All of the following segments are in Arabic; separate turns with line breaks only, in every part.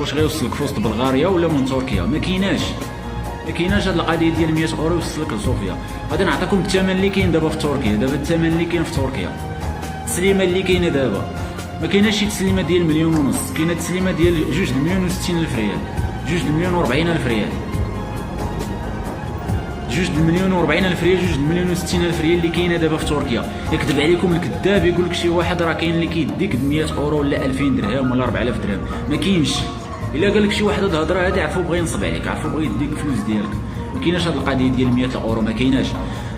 واش غيوصلك في وسط بلغاريا ولا من تركيا؟ ما كايناش هاد القضيه ديال 100 اورو يوصلك لصوفيا. غادي نعطيكم الثمن اللي كاين دابا في تركيا. دابا الثمن اللي كاين في تركيا، التسليمه اللي كاينه دابا ما كايناش شي تسليمه ديال 1.5 مليون، كاينه تسليمه ديال 2.60 ريال، 2.40 ريال، 2.40 ريال، 2.60 ريال اللي كاينه دابا في تركيا. يكذب عليكم الكذاب يقول لك شي واحد راه كاين اللي كيديك 100 اورو ولا 2000 درهم ولا 4000 درهم. ما كاينش. الا قال لك شي واحد هاد الهضره هادي عرفو بغى ينصب عليك، عرفو بغى يديك الفلوس ديالك. ما كايناش هاد القضيه ديال 100 اورو، ما كايناش.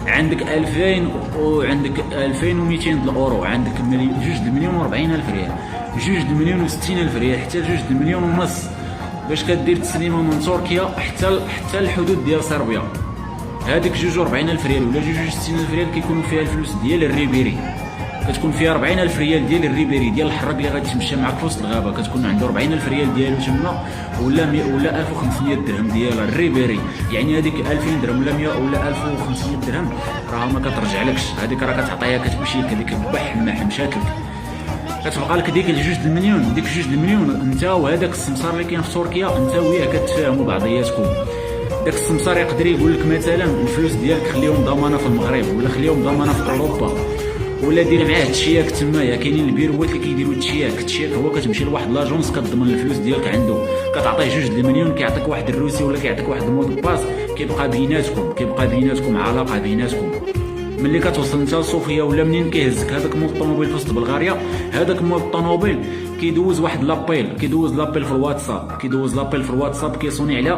عندك 2000 وعندك 2200 الاورو، عندك 2.40 ريال، 2.60 ريال، حتى 2.5 مليون باش كدير تسليمه من تركيا حتى الحدود ديال صربيا. هذيك 2.40 ريال ولا 2.60 ريال كيكونوا فيها الفلوس ديال الريبيري، كتكون فيها 40,000 ريال ديال الريبيري ديال الحراق اللي غادي تمشى معاك في وسط الغابه، كتكون عنده 40,000 ريال ديالو تما، ولا 1500 درهم ديال الريبيري. يعني هذيك 2000 درهم ولا 100 ولا 1500 درهم راه ما كترجعلكش، هذيك راه كتعطيها كتمشي لك هذيك بح مشات لك، كتبقى لك ديك 2 المليون. ديك 2 المليون انت وهذاك السمسار اللي كاين في تركيا انت وياه كتفاهموا بعضياتكم. داك السمسار يقدر يقول لك مثلا الفلوس ديالك خليهم ضمانه في المغرب ولا خليهم ضمانه في اوروبا، ولا دير معاه التشياك تمايا. كاينين البيروات اللي كيديروا التشياك هو كتمشي لواحد لاجونس كتضمن الفلوس ديالك عنده، كتعطيه 2 المليون كيعطيك واحد الروسي ولا كيعطيك واحد المود باس، كيبقى بيناتكم علاقه بيناتكم. ملي كتوصل انت لصوفيا ولا منين كيهزك هذاك مول الطوموبيل في وسط بلغاريا، هذاك مول الطوموبيل كيدوز واحد لابيل، لابيل في الواتساب، كيصوني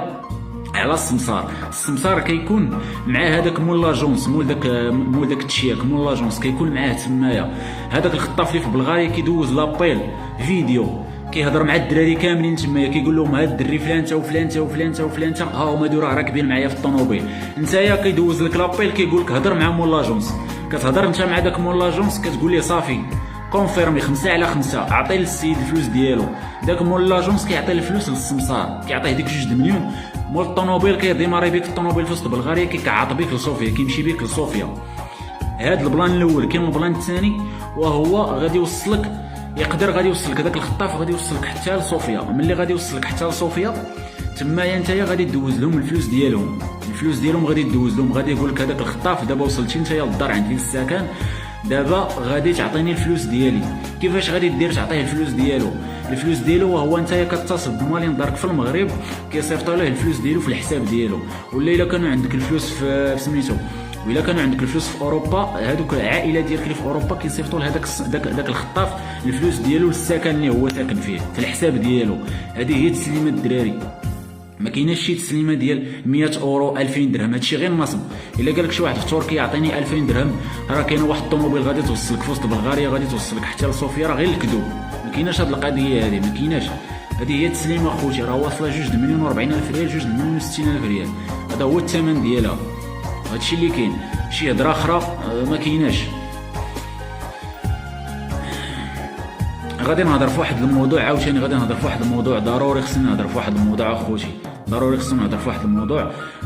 على السمسار كيكون مع هذاك مول لاجونس، مول داك التشياك، مول لاجونس كيكون معاه تمايا. هذاك الخطاف اللي في بلغاريا كيدوز لابيل فيديو، كيهضر مع الدراري كاملين تمايا، كيقول لهم هاد الدري فلانته وفلانته وفلانته وفلانته ها هما هادو راه راكبين معايا في الطوموبيل. نتايا كيدوز لك لابيل كيقول لك هضر مع مول لاجونس، كتهضر انت مع داك مول لاجونس كتقول ليه صافي كونفيرمي 5/5 عطي للسيد الفلوس ديالو. داك مول لاجونس كيعطي الفلوس للسمسار، كيعطيه ديك 2 مليون. مول الطوموبيل كيديماري بيك الطوموبيل في وسط بلغاريا، كيكعط بيك لصوفيا، كيمشي بيك لصوفيا. هاد البلان الاول. كاين البلان الثاني وهو غادي يوصلك، غادي يوصلك هذاك الخطاف غادي يوصلك حتى لصوفيا. ملي غادي يوصلك حتى لصوفيا تمايا نتايا غادي دوز لهم الفلوس ديالهم غادي دوز لهم. غادي يقول لك هذاك الخطاف دابا وصلتي نتايا للدار عندي السكن، دابا غادي تعطيني الفلوس ديالي. كيفاش غادي دير تعطيه الفلوس ديالو وهو نتايا كتصل بمالين دارك في المغرب كيصيفطوا له الفلوس ديالو في الحساب ديالو. ولا الا كانوا عندك الفلوس في سميتو، وإلا كانوا عندك الفلوس في اوروبا، هذوك العائله ديالك اللي في اوروبا كيصيفطوا لهذاك داك الخطاف الفلوس ديالو للسكن اللي هو ساكن فيه في الحساب ديالو. هذه هي تسليمه الدراري. ما كايناش شي تسليمه ديال 100 اورو 2000 درهم، هادشي غير نصب. الا قال لك شي واحد في تركيا عطيني 2000 درهم، راه كاينه واحد الطوموبيل غادي توصلك في وسط بلغاريا، غادي توصلك حتى لصوفيا، راه غير الكذوب. ما كايناش هاد القضيه هذه، ما كايناش. هذه هي التسليمه خوتي، راه واصله 2.40 ريال، 2.60 ريال. هذا هو الثمن ديالها. هادشي اللي كاين. شي هضره اخرى ما كايناش. غادي نهضر في واحد الموضوع عاوتاني، ضروري خصني نهضر في واحد الموضوع اخوتي،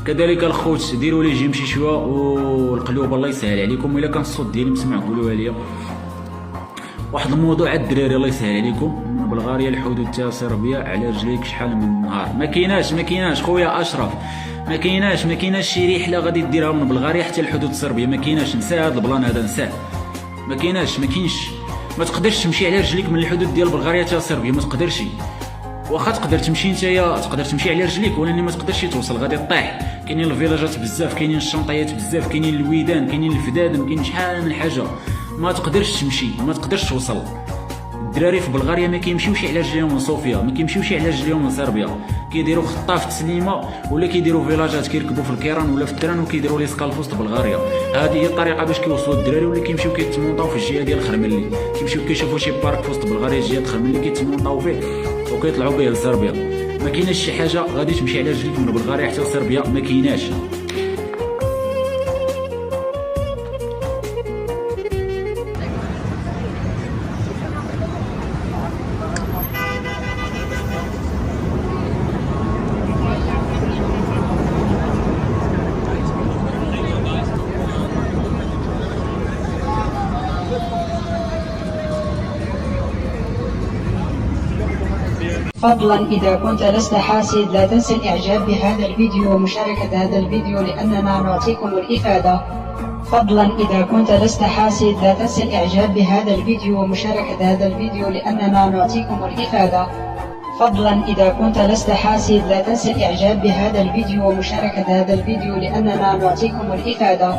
كذلك الخوت ديروا لي جيم شي شويه والقلوب الله يسهل عليكم. الا كان الصوت ديالي مسمع قولوها ليا. واحد الموضوع الدراري الله يسهل عليكم، من بلغاريا الحدود تاع صربيا على رجليك شحال من نهار. ما كايناش خويا اشرف، ما كايناش شي رحله غادي ديرها من بلغاريا حتى لحدود صربيا. ما كايناش، نسى هذا البلان هذا، نساه. ما كاينش. ما تقدرش تمشي على رجليك من الحدود ديال بلغاريا حتى صربيا، ما تقدرش. واخا تقدر تمشي نتايا، تقدر تمشي على رجليك، ولكن ما تقدرش توصل، غادي طيح. كاينين الفيلاجات بزاف، كاينين الشنطيات بزاف، كاينين الويدان، كاينين الفدادم، كاين شحال من حاجه. ما تقدرش تمشي، ما تقدرش توصل. الدراري في بلغاريا ما كيمشيوش على رجليهم لصوفيا، ما كيمشيوش على رجليهم لصربيا، كيديروا خطاف تسليمه ولا كيديروا فيلاجات، كيركبوا في الكيران ولا في التران وكيديروا لي سكال في وسط بلغاريا. هذه هي الطريقه باش كيوصلوا الدراري، ولا كيمشيو كيتمونطاو في الجهه ديال خرملي، كيمشيو كيشوفوا شي بارك في وسط بلغاريا جهه خرملي كيتمونطاو فيه وكيطلعوا به لصربيا. ما كايناش شي حاجه غادي تمشي على رجليك من بلغاريا حتى لصربيا، ما كايناش.
فضلا إذا كنت لست حاسد لا تنسى الإعجاب بهذا الفيديو ومشاركة هذا الفيديو لأننا نعطيكم الإفادة. فضلا إذا كنت لست حاسد لا تنسى الإعجاب بهذا الفيديو ومشاركة هذا الفيديو لأننا نعطيكم الإفادة. فضلا إذا كنت لست حاسد لا تنسى الإعجاب بهذا الفيديو ومشاركة هذا الفيديو لأننا نعطيكم الإفادة.